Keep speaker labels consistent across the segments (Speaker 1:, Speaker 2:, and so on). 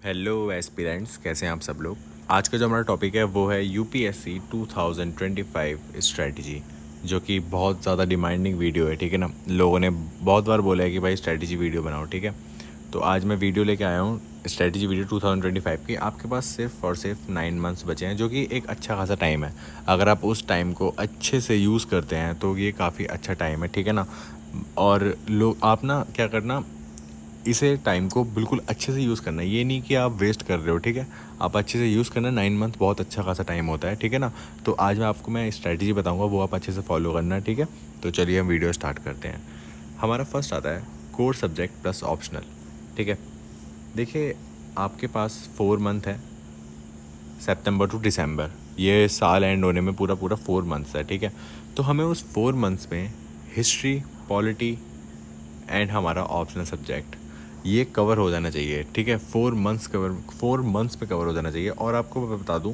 Speaker 1: Hello aspirants, कैसे हैं आप सब लोग। आज का जो हमारा टॉपिक है वो है यूपीएससी 2025 स्ट्रेटजी, जो कि बहुत ज़्यादा डिमांडिंग वीडियो है। ठीक है ना, लोगों ने बहुत बार बोला है कि भाई स्ट्रेटजी वीडियो बनाओ। ठीक है, तो आज मैं वीडियो लेके आया हूँ स्ट्रेटजी वीडियो 2025 की। आपके पास सिर्फ और सिर्फ 9 मंथ्स बचे हैं, जो कि एक अच्छा खासा टाइम है। अगर आप उस टाइम को अच्छे से यूज़ करते हैं तो ये काफ़ी अच्छा टाइम है। ठीक है ना, और लोग आप ना क्या करना, इसे टाइम को बिल्कुल अच्छे से यूज़ करना है। ये नहीं कि आप वेस्ट कर रहे हो। ठीक है, आप अच्छे से यूज़ करना। 9 मंथ बहुत अच्छा खासा टाइम होता है। ठीक है ना, तो आज मैं स्ट्रैटेजी बताऊंगा, वो आप अच्छे से फॉलो करना है। ठीक है, तो चलिए हम वीडियो स्टार्ट करते हैं। हमारा फर्स्ट आता है कोर सब्जेक्ट प्लस ऑप्शनल। ठीक है, देखिए आपके पास 4 मंथ है, सितंबर टू दिसंबर। ये साल एंड होने में पूरा पूरा 4 मंथ्स है। ठीक है, तो हमें उस 4 मंथ्स में हिस्ट्री, पॉलिटी एंड हमारा ऑप्शनल सब्जेक्ट ये कवर हो जाना चाहिए। ठीक है, 4 मंथ्स पे कवर हो जाना चाहिए। और आपको मैं बता दूं,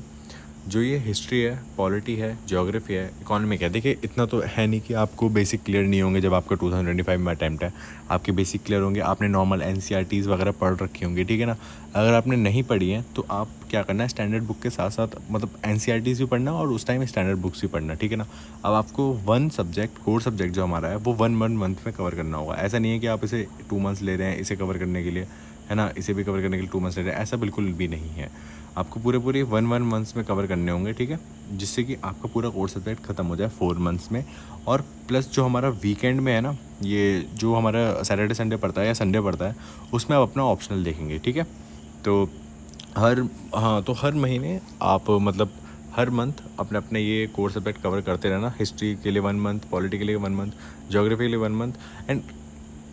Speaker 1: जो ये हिस्ट्री है, पॉलिटी है, ज्योग्राफी है, इकोनॉमिक है, देखिए इतना तो है नहीं कि आपको बेसिक क्लियर नहीं होंगे। जब आपका 2025 में अटैम्प्ट है, आपके बेसिक क्लियर होंगे। आपने नॉर्मल एनसीईआरटीज़ वगैरह पढ़ रखी होंगी। ठीक है ना, अगर आपने नहीं पढ़ी हैं तो आप क्या करना है, स्टैंडर्ड बुक के साथ साथ मतलब एनसीईआरटीज़ भी पढ़ना और उस टाइम स्टैंडर्ड बुक्स भी पढ़ना। ठीक है ना, अब आपको वन सब्जेक्ट, कोर सब्जेक्ट जो हमारा है वो वन मंथ में कवर करना होगा। ऐसा नहीं है कि आप इसे 2 मंथ्स ले रहे हैं इसे कवर करने के लिए, है ना, इसे भी कवर करने के लिए 2 मंथ्स ले रहे हैं, ऐसा बिल्कुल भी नहीं है। आपको पूरे वन मंथ्स में कवर करने होंगे। ठीक है, जिससे कि आपका पूरा कोर्स सब्जेक्ट ख़त्म हो जाए 4 मंथ्स में। और प्लस जो हमारा वीकेंड में है ना, ये जो हमारा सैटरडे संडे पड़ता है या संडे पड़ता है, उसमें आप अपना ऑप्शनल देखेंगे। ठीक है, तो हर हाँ, तो हर महीने आप मतलब हर मंथ अपने अपने ये कोर्स सब्जेक्ट कवर करते रहना। हिस्ट्री के लिए 1 मंथ, पॉलिटी के लिए 1 मंथ, ज्योग्राफी के लिए 1 मंथ, एंड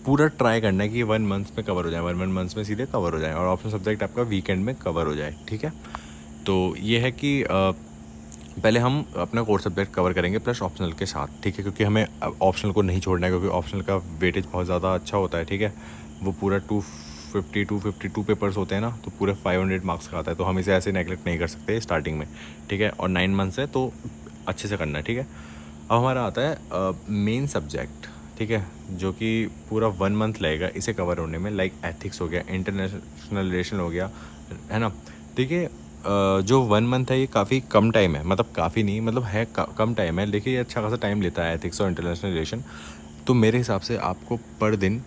Speaker 1: पूरा ट्राई करना है कि ये 1 मंथ्स में कवर हो जाए, 1 मंथ्स में सीधे कवर हो जाए और ऑप्शनल सब्जेक्ट आपका वीकेंड में कवर हो जाए। ठीक है, तो ये है कि पहले हम अपना कोर सब्जेक्ट कवर करेंगे प्लस ऑप्शनल के साथ। ठीक है, क्योंकि हमें ऑप्शनल को नहीं छोड़ना है, क्योंकि ऑप्शनल का वेटेज बहुत ज़्यादा अच्छा होता है। ठीक है, वो पूरा 252 पेपर्स होते हैं ना, तो पूरे 500 मार्क्स का आता है। तो हम इसे ऐसे नेगलेक्ट नहीं कर सकते स्टार्टिंग में। ठीक है, और 9 मंथ्स है तो अच्छे से करना है। ठीक है, अब हमारा आता है मेन सब्जेक्ट। ठीक है, जो कि पूरा 1 मंथ लगेगा इसे कवर होने में, लाइक एथिक्स हो गया, इंटरनेशनल रिलेशन हो गया, है ना। देखिए जो 1 मंथ है ये काफ़ी कम टाइम है, मतलब काफ़ी नहीं, मतलब है कम टाइम है। देखिए ये अच्छा खासा टाइम लेता है एथिक्स और इंटरनेशनल रिलेशन। तो मेरे हिसाब से आपको पर दिन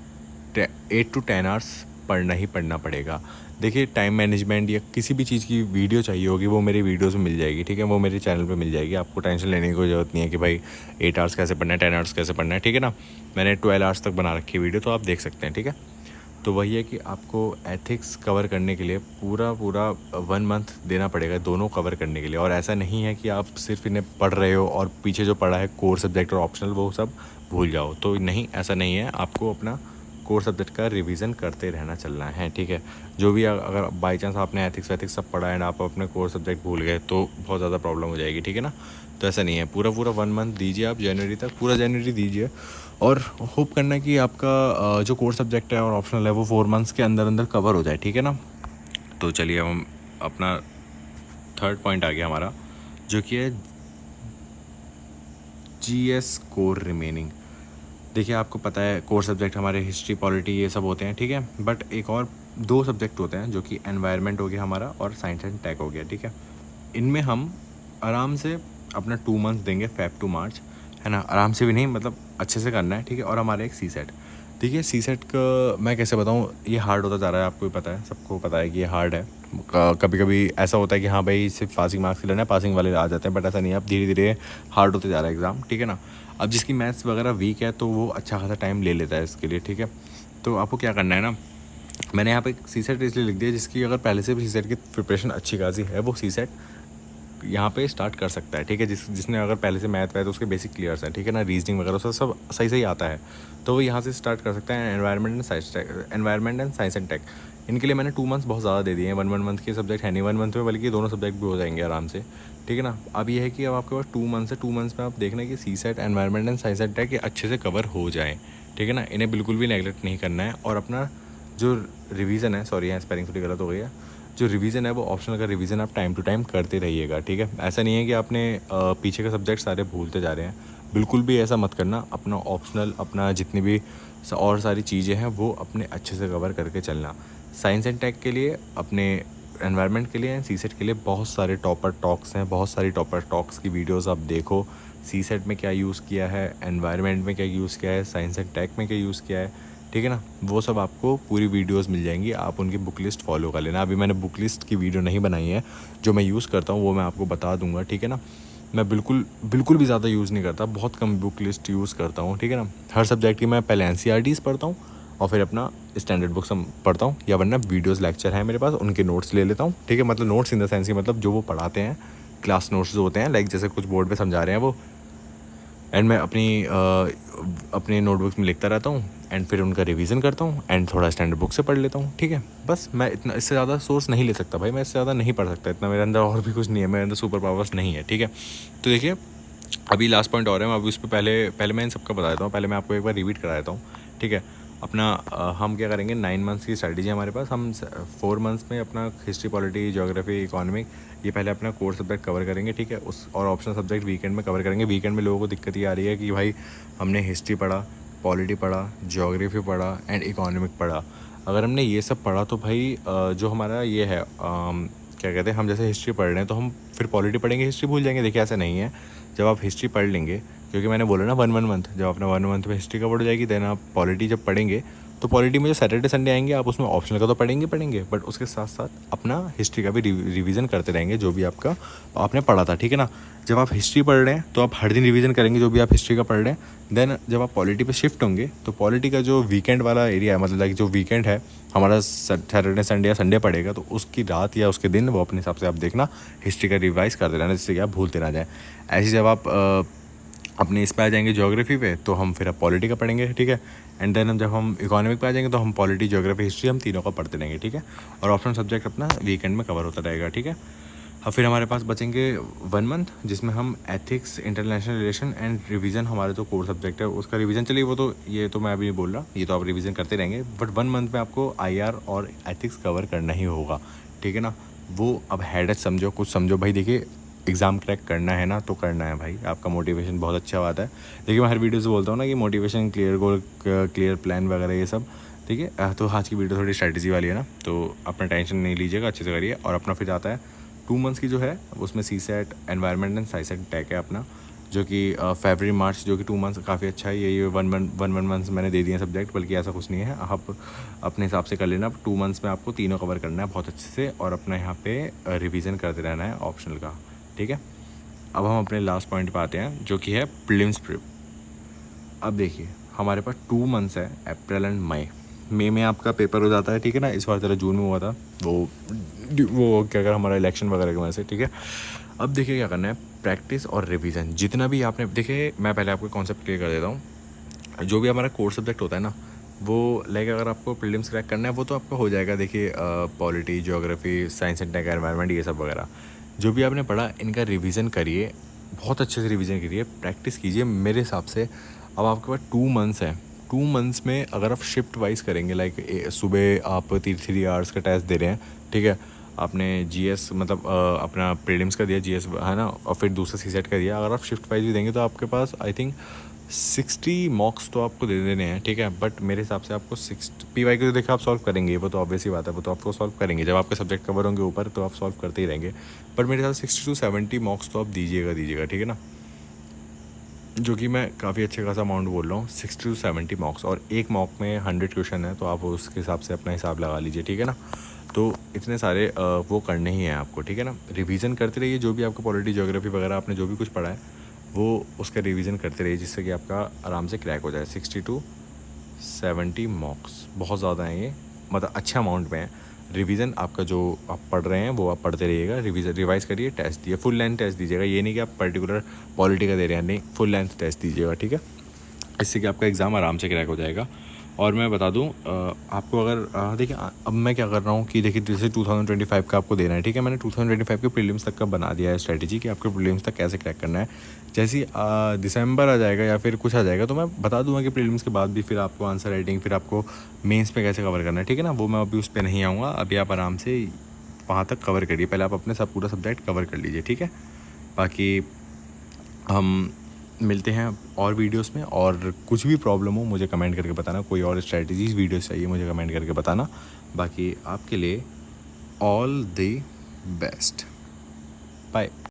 Speaker 1: 8 to 10 आवर्स पढ़ना ही पढ़ना पड़ेगा। देखिए टाइम मैनेजमेंट या किसी भी चीज़ की वीडियो चाहिए होगी, वो मेरी वीडियोस में मिल जाएगी। ठीक है, वो मेरे चैनल पे मिल जाएगी। आपको टेंशन लेने की कोई ज़रूरत नहीं है कि भाई 8 आवर्स कैसे पढ़ना है, 10 आवर्स कैसे पढ़ना है। ठीक है ना, मैंने 12 आवर्स तक बना रखी है वीडियो, तो आप देख सकते हैं। ठीक है, तो वही है कि आपको एथिक्स कवर करने के लिए पूरा पूरा 1 मंथ देना पड़ेगा, दोनों कवर करने के लिए। और ऐसा नहीं है कि आप सिर्फ इन्हें पढ़ रहे हो और पीछे जो पढ़ा है कोर सब्जेक्ट और ऑप्शनल वो सब भूल जाओ। तो नहीं, ऐसा नहीं है, आपको अपना कोर सब्जेक्ट का रिवीजन करते रहना, चलना है। ठीक है, जो भी अगर बाई चांस आपने एथिक्स वैथिक्स सब पढ़ा है ना, आप अपने कोर सब्जेक्ट भूल गए तो बहुत ज़्यादा प्रॉब्लम हो जाएगी। ठीक है ना, तो ऐसा नहीं है, पूरा पूरा 1 मंथ दीजिए आप, जनवरी तक पूरा जनवरी दीजिए। और होप करना कि आपका जो कोर सब्जेक्ट है और ऑप्शनल है वो 4 मंथ्स के अंदर अंदर कवर हो जाए। ठीक है ना, तो चलिए हम अपना थर्ड पॉइंट आ गया हमारा, जो कि है जीएस कोर रिमेनिंग। देखिए आपको पता है कोर सब्जेक्ट हमारे हिस्ट्री, पॉलिटी ये सब होते हैं। ठीक है, बट एक और 2 सब्जेक्ट होते हैं, जो कि एनवायरनमेंट हो गया हमारा और साइंस एंड टेक हो गया। ठीक है, इनमें हम आराम से अपना 2 मंथ्स देंगे, फेब टू मार्च, है ना। आराम से भी नहीं, मतलब अच्छे से करना है। ठीक है, और हमारा एक सी सेट। देखिए सी सेट का मैं कैसे बताऊँ, ये हार्ड होता जा रहा है, आपको भी पता है, सबको पता है कि ये हार्ड है। कभी कभी ऐसा होता है कि हाँ भाई सिर्फ पासिंग मार्क्स के लेना है, पासिंग वाले आ जाते हैं, बट ऐसा नहीं है, अब धीरे धीरे हार्ड होते जा रहा है एग्ज़ाम। ठीक है ना, अब जिसकी मैथ्स वगैरह वीक है तो वो अच्छा खासा टाइम ले लेता है इसके लिए। ठीक है, तो आपको क्या करना है ना, मैंने यहाँ पे सी सेट इसलिए लिख दिया, जिसकी अगर पहले से भी सी सेट की प्रिपरेशन अच्छी खासी है, वो सी सेट यहाँ पे स्टार्ट कर सकता है। ठीक है, जिसने अगर पहले से मैथ है तो उसके बेसिक क्लियर्स हैं। ठीक है ना, रीजनिंग वगैरह उसका सब सही सही आता है, तो वो यहाँ से स्टार्ट कर सकता है। Environment and science and tech, इनके लिए मैंने 2 मंथ्स बहुत ज़्यादा दे दिए हैं। 1 मंथ के सब्जेक्ट है नहीं 1 मंथ में, बल्कि दोनों सब्जेक्ट भी हो जाएंगे आराम से। ठीक है ना, अब ये है कि अब आपके पास 2 मंथ्स है, 2 मंथ्स में आप देखना है कि C set, environment and science and tech ये अच्छे से कवर हो जाए। ठीक है ना, इन्हें बिल्कुल भी नेगलेक्ट नहीं करना है। और अपना जो रिवीजन है, सॉरी यहाँ स्पेलिंग थोड़ी गलत हो गई है, जो रिवीजन है वो ऑप्शनल का रिवीजन आप टाइम टू टाइम करते रहिएगा। ठीक है, ऐसा नहीं है कि आपने पीछे के सब्जेक्ट सारे भूलते जा रहे हैं, बिल्कुल भी ऐसा मत करना। अपना ऑप्शनल, अपना जितनी भी और सारी चीज़ें हैं वो अपने अच्छे से कवर करके चलना। साइंस एंड टेक के लिए, अपने एनवायरनमेंट के लिए एंड सी सेट के लिए बहुत सारे टॉपर टॉक्स हैं, बहुत सारी टॉपर टॉक्स की वीडियोस आप देखो। सी सेट में क्या यूज़ किया है, एनवायरनमेंट में क्या यूज़ किया है, साइंस एंड टेक में क्या यूज़ किया है, ठीक है ना। वो सब आपको पूरी वीडियोस मिल जाएंगी, आप उनकी बुक लिस्ट फॉलो कर लेना। अभी मैंने बुक लिस्ट की वीडियो नहीं बनाई है, जो मैं यूज़ करता हूँ वो मैं आपको बता दूंगा, ठीक है ना। मैं बिल्कुल भी ज़्यादा यूज़ नहीं करता, बहुत कम बुक लिस्ट यूज़ करता हूँ, ठीक है ना। हर सब्जेक्ट की मैं पहले एनसीईआरटीज़ पढ़ता हूँ और फिर अपना स्टैंडर्ड बुक्स पढ़ता हूँ, या वरना वीडियोस लेक्चर हैं मेरे पास, उनके नोट्स ले लेता हूँ, ठीक है। मतलब नोट्स इन द सेंस कि मतलब जो वो पढ़ाते हैं, क्लास नोट्स जो होते हैं, लाइक जैसे कुछ बोर्ड पे समझा रहे हैं वो, एंड मैं अपनी नोटबुक्स में लिखता रहता हूँ एंड फिर उनका रिवीजन करता हूँ एंड थोड़ा स्टैंडर्ड बुक से पढ़ लेता हूँ, ठीक है। बस मैं इतना, इससे ज़्यादा सोर्स नहीं ले सकता भाई, मैं इससे ज़्यादा नहीं पढ़ सकता, इतना मेरे अंदर और भी कुछ नहीं है, मेरे अंदर सुपर पावर्स नहीं है, ठीक है। तो देखिए अभी लास्ट पॉइंट और है, मैं अभी उस पर पहले मैं इन सबका बता देता हूँ, पहले मैं आपको एक बार रिपीट करा देता हूँ, ठीक है। अपना हम क्या करेंगे, 9 मंथ्स की स्ट्रैटेजी हमारे पास। हम 4 मंथ्स में अपना हिस्ट्री, पॉलिटी, ज्योग्राफी, इकोनॉमिक, ये पहले अपना कोर सब्जेक्ट कवर करेंगे, ठीक है। उस और ऑप्शनल सब्जेक्ट वीकेंड में कवर करेंगे। वीकेंड में लोगों को दिक्कत ये आ रही है कि भाई हमने हिस्ट्री पढ़ा, पॉलिटी पढ़ा, ज्योग्राफी पढ़ा एंड इकोनॉमिक पढ़ा। अगर हमने ये सब पढ़ा तो भाई जो हमारा ये है क्या कहते हैं, हम जैसे हिस्ट्री पढ़ रहे हैं तो हम फिर पॉलिटी पढ़ेंगे, हिस्ट्री भूल जाएंगे। देखिए ऐसा नहीं है, जब आप हिस्ट्री पढ़ लेंगे, क्योंकि मैंने बोला ना 1 मंथ, जब आपने 1 मंथ में हिस्ट्री कवर हो जाएगी, देन आप पॉलिटी जब पढ़ेंगे तो पॉलिटी में जो सैटरडे संडे आएंगे आप उसमें ऑप्शनल का तो पढ़ेंगे, बट उसके साथ साथ अपना हिस्ट्री का भी रिवीजन करते रहेंगे, जो भी आपका आपने पढ़ा था, ठीक है ना। जब आप हिस्ट्री पढ़ रहे हैं तो आप हर दिन रिवीजन करेंगे जो भी आप हिस्ट्री का पढ़ रहे हैं। देन जब आप पॉलिटी पे शिफ्ट होंगे तो पॉलिटी का जो वीकेंड वाला एरिया है, मतलब लाइक जो वीकेंड है हमारा, सैटरडे संडे या संडे पड़ेगा, तो उसकी रात या उसके दिन वो अपने हिसाब से आप देखना, हिस्ट्री का रिवाइज करते रहना, जिससे कि आप भूलते ना जाए। ऐसे जब आप अपने इस पे आ जाएंगे ज्योग्राफी पे, तो हम फिर अब पॉलिटी का पढ़ेंगे, ठीक है। एंड देन जब हम इकोनॉमिक पे आ जाएंगे तो हम पॉलिटी, ज्योग्राफी, हिस्ट्री, हम तीनों का पढ़ते रहेंगे, ठीक है। और ऑप्शनल सब्जेक्ट अपना वीकेंड में कवर होता रहेगा, ठीक है। अब फिर हमारे पास बचेंगे 1 मंथ, जिसमें हम ethics, international relation and revision, हमारे जो कोर सब्जेक्ट है उसका रिवीजन, चलिए वो तो ये तो मैं अभी नहीं बोल रहा, ये तो आप रिवीजन करते रहेंगे, बट 1 मंथ में आपको आईआर और एथिक्स कवर करना ही होगा, ठीक है ना। वो अब हेडेज समझो, कुछ समझो भाई। देखिए एग्ज़ाम क्रैक करना है ना तो करना है भाई, आपका मोटिवेशन बहुत अच्छा बात है। देखिए मैं हर वीडियो से बोलता हूँ ना कि motivation, clear goal, clear plan वगैरह ये सब, ठीक है। तो आज की वीडियो थोड़ी स्ट्रैटेजी वाली है ना, तो अपना टेंशन नहीं लीजिएगा, अच्छे से करिए। और अपना फिर आता है 2 मंथ्स की जो है, उसमें C set, environment and science and tech है अपना, जो कि फरवरी मार्च, जो कि 2 मंथ्स काफ़ी अच्छा है। ये 1 मंथ्स मैंने दे दिए सब्जेक्ट, बल्कि ऐसा कुछ नहीं है, आप अपने हिसाब से कर लेना। 2 मंथ्स में आपको तीनों कवर करना है बहुत अच्छे से, और अपना यहाँ पे रिवीजन करते रहना है ऑप्शनल का, ठीक है। अब हम अपने लास्ट पॉइंट पे आते हैं, जो कि है प्रीलिम्स प्रिप। अब देखिए हमारे पास 2 मंथ्स है, अप्रैल एंड मई में आपका पेपर हो जाता है, ठीक है ना। इस बार ज़रा जून में हुआ था, वो क्या कर हमारा इलेक्शन वगैरह की वजह से, ठीक है। अब देखिए क्या करना है, प्रैक्टिस और रिवीजन जितना भी आपने, देखिए मैं पहले आपको कॉन्सेप्ट क्लियर कर देता हूँ। जो भी हमारा कोर सब्जेक्ट होता है ना, वो लाइक अगर आपको प्रीलिम्स क्रैक करना है वो तो आपका हो जाएगा। देखिए polity, geography, science and tech, environment, ये सब वगैरह जो भी आपने पढ़ा, इनका रिवीजन करिए, बहुत अच्छे से रिवीजन करिए, प्रैक्टिस कीजिए मेरे हिसाब से। अब आपके पास 2 मंथ्स हैं, 2 मंथ्स में अगर आप शिफ्ट वाइज करेंगे, लाइक सुबह आप 3 आवर्स का टेस्ट दे रहे हैं, ठीक है। आपने जीएस मतलब अपना प्रीलिम्स का दिया, जीएस है ना, और फिर दूसरा सी सेट का दिया। अगर आप शिफ्ट वाइज भी देंगे तो आपके पास आई थिंक 60 मॉक्स तो आपको दे देने हैं, ठीक है। बट मेरे हिसाब से आपको 60 PY को तो देखिए आप सॉल्व करेंगे, वो तो ऑब्वियस ही बात है, वो तो आपको सॉल्व करेंगे, जब आपके सब्जेक्ट कवर होंगे ऊपर तो आप सॉल्व करते ही रहेंगे। बट मेरे हिसाब से 60 to 70 मॉक्स तो आप दीजिएगा, ठीक है ना, जो कि मैं काफ़ी अच्छे खासा अमाउंट बोल रहा हूँ, 60 to 70 मॉक्स। और एक मॉक में 100 क्वेश्चन है, तो आप उसके हिसाब से अपना हिसाब लगा लीजिए, ठीक है ना। तो इतने सारे वो करने ही हैं आपको, ठीक है ना। रिवीजन करते रहिए, जो भी आपको पॉलिटी, ज्योग्राफी वगैरह आपने जो भी कुछ पढ़ा है वो उसका रिवीजन करते रहिए, जिससे कि आपका आराम से क्रैक हो जाए। 60 to 70 मॉक्स बहुत ज़्यादा हैं ये, मतलब अच्छा अमाउंट में है। रिवीजन आपका जो आप पढ़ रहे हैं वो आप पढ़ते रहिएगा, रिवाइज करिए, टेस्ट दिए, फुल लेंथ टेस्ट दीजिएगा। ये नहीं कि आप पर्टिकुलर पॉलिटी का दे रहे हैं, नहीं, फुल लेंथ टेस्ट दीजिएगा, ठीक है। इससे कि आपका एग्ज़ाम आराम से क्रैक हो जाएगा। और मैं बता दूं आपको, अगर देखिए अब मैं क्या कर रहा हूँ कि देखिए जैसे 2025 का आपको देना है, ठीक है। मैंने 2025 के प्रीलिम्स तक का बना दिया है स्ट्रेटजी कि आपके प्रीलिम्स तक कैसे क्रैक करना है। जैसे ही दिसंबर आ जाएगा या फिर कुछ आ जाएगा तो मैं बता दूंगा कि प्रीलिम्स के बाद भी फिर आपको आंसर राइटिंग, फिर आपको मेंस पे कैसे कवर करना है, ठीक है ना। वो मैं अभी उस पर नहीं आऊँगा, अभी आप आराम से वहाँ तक कवर करिए, पहले आप अपने सब पूरा सब्जेक्ट कवर कर लीजिए, ठीक है। बाकी हम मिलते हैं और वीडियोस में, और कुछ भी प्रॉब्लम हो मुझे कमेंट करके बताना, कोई और स्ट्रेटजीज वीडियोस चाहिए मुझे कमेंट करके बताना। बाकी आपके लिए ऑल द बेस्ट, बाय।